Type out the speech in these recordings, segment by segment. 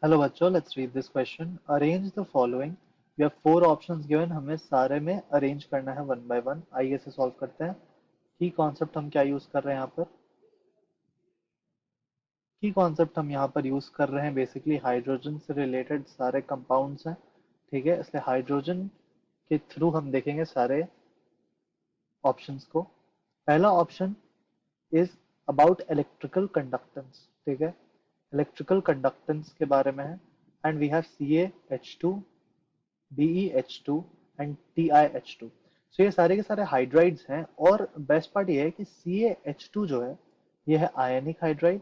Hello बच्चों, let's read this question. Arrange the following. We have four options given, हमें सारे में arrange करना है वन बाय वन। आइए इसे सॉल्व करते हैं। की कॉन्सेप्ट हम क्या यूज कर रहे हैं यहाँ पर? की कॉन्सेप्ट हम यहाँ पर यूज कर रहे हैं बेसिकली हाइड्रोजन से रिलेटेड सारे कंपाउंड्स हैं। ठीक है, इसलिए हाइड्रोजन के थ्रू हम देखेंगे सारे ऑप्शंस को। पहला option is about electrical conductance. ठीक है, इलेक्ट्रिकल कंडक्टेंस के बारे में है। And we have CaH2, BeH2 and TiH2। So ये सारे के सारे हाइड्राइड्स हैं, और बेस्ट पार्ट ये है कि CaH2 जो है ये है ionic hydride.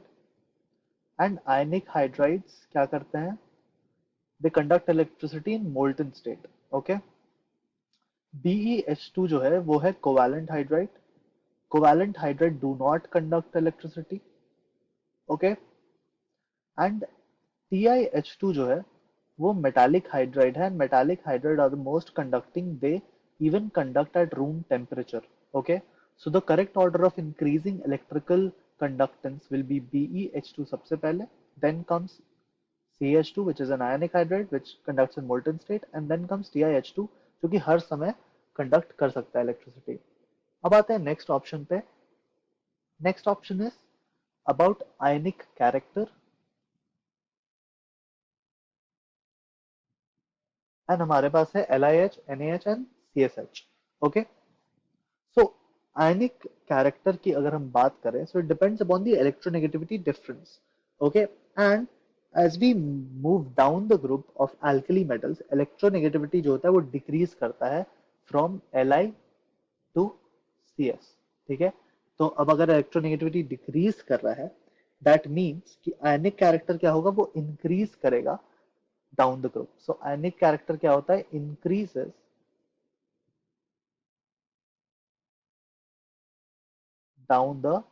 And ionic hydrides क्या करते हैं? They conduct electricity in molten state. Okay. BeH2 जो है वो है covalent hydride. Covalent hydride do not conduct electricity. Okay. And TiH2 जो है वो मेटालिक हाइड्राइड है। Metallic hydride are the most conducting, they even conduct at room temperature. Okay, so the correct order of increasing electrical conductance will be BeH2 सबसे पहले, then comes CH2 which is an ionic hydride which conducts in molten state, and then comes TiH2 जो कि हर समय conduct कर सकता है electricity. अब आते हैं नेक्स्ट ऑप्शन पे। Next option is about ionic character. And हमारे पास है LiH, NaH and CSH। Okay. So ionic character की अगर हम बात करें, so it depends upon the electronegativity difference. Okay. And as we move down the group of alkali metals, electronegativity जो होता है वो डिक्रीज करता है फ्रॉम Li टू CS। ठीक है, तो अब अगर इलेक्ट्रोनेगेटिविटी डिक्रीज कर रहा है, दैट मीन्स कि आयनिक कैरेक्टर क्या होगा, वो इंक्रीज करेगा down the group. So ionic character क्या होता है? Increases down the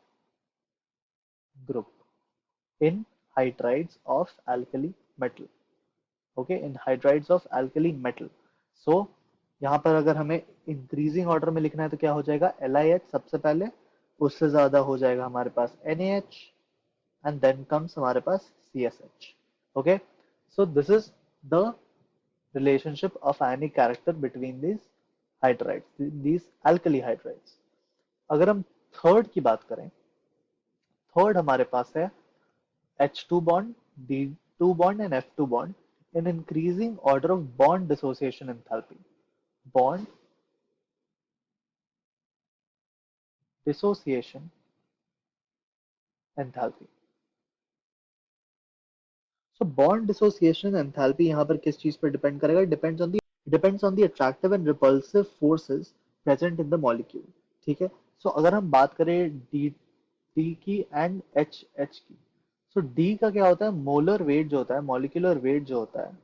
group in hydrides of alkali metal। okay, in hydrides of alkali metal। so यहाँ पर अगर हमें इंक्रीजिंग ऑर्डर में लिखना है तो क्या हो जाएगा? LiH सबसे पहले, उससे ज्यादा हो जाएगा हमारे पास NaH, एंड देन कम्स हमारे पास CSH। Okay, so this is the relationship of ionic character between these hydrides, these alkali hydrides। अगर हम थर्ड की बात करें, थर्ड हमारे पास है H2 bond, D2 bond and F2 bond in increasing order of bond dissociation enthalpy। Bond dissociation enthalpy। So bond dissociation enthalpy यहाँ पर किस चीज पर डिपेंड करेगा? Depends on the attractive and repulsive forces present in the molecule। ठीक है, सो अगर हम बात करें डी की एंड एच की, सो डी का क्या होता है? मोलर वेट जो होता है, मॉलिक्यूलर वेट जो होता है,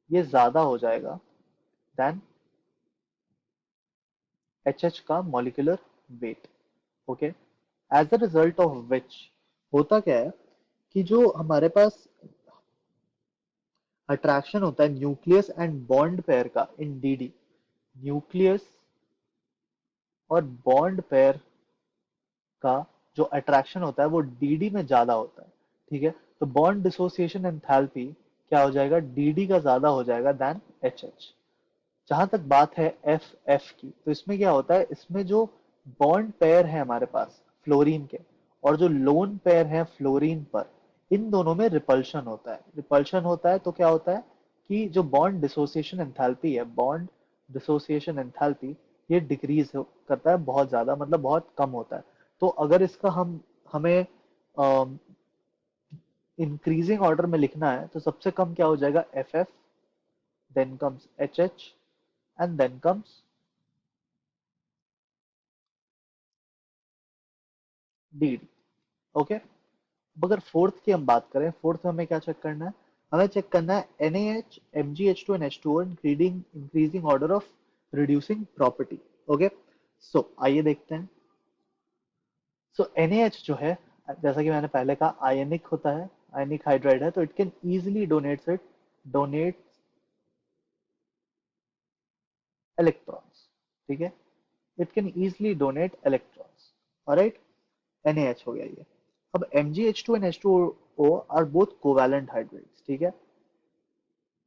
ये ज्यादा हो जाएगा देन एच का molecular weight. Okay, as a result of which होता क्या है कि जो हमारे पास अट्रैक्शन होता है न्यूक्लियस एंड बॉन्ड पेयर का इन DD, न्यूक्लियस और बॉन्ड पेयर का जो अट्रैक्शन होता है वो DD में ज्यादा होता है। ठीक है, तो बॉन्ड डिसोसिएशन एंथैल्पी क्या हो जाएगा? DD का ज्यादा हो जाएगा देन एच। जहां तक बात है एफ की, तो इसमें क्या होता है? इसमें जो बॉन्ड पेयर है हमारे पास फ्लोरीन के, और जो लोन पेयर है फ्लोरीन पर, इन दोनों में रिपल्शन होता है। रिपल्शन होता है तो क्या होता है कि जो बॉन्ड डिसोसिएशन एंथैल्पी है, बॉन्ड डिसोसिएशन एंथैल्पी, ये डिक्रीज करता है बहुत ज्यादा, मतलब बहुत कम होता है। तो अगर इसका हमें इंक्रीजिंग ऑर्डर में लिखना है तो सबसे कम क्या हो जाएगा? FF, then comes HH and then comes DD। Okay, अब अगर फोर्थ की हम बात करें, फोर्थ में हमें क्या चेक करना है? हमें चेक करना है NaH, MgH2 and H2O increasing order of reducing property. Okay, so आइए देखते हैं। सो NaH जो है, जैसा कि मैंने पहले कहा, आयनिक होता है, आयनिक हाइड्राइड है, तो it can easily donate electrons. ठीक है, it can easily donate electrons. Alright, NaH हो गया ये। अब MgH2 and H2O are both covalent hydrates, ठीक है।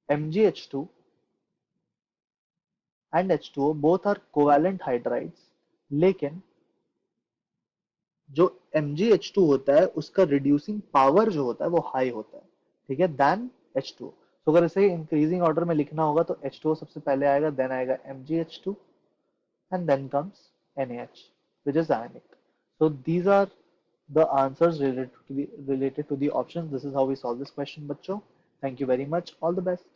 MgH2 and H2O both are covalent hydrides, लेकिन जो MgH2 होता है उसका रिड्यूसिंग पावर जो होता है वो हाई होता है, ठीक है, देन H2O। तो अगर इसे इंक्रीजिंग ऑर्डर में लिखना होगा तो H2O सबसे पहले आएगा, देन आएगा MgH2 and then comes NaH, which is ionic. So these are the answers related to the options. This is how we solve this question, बच्चों। Thank you very much. All the best.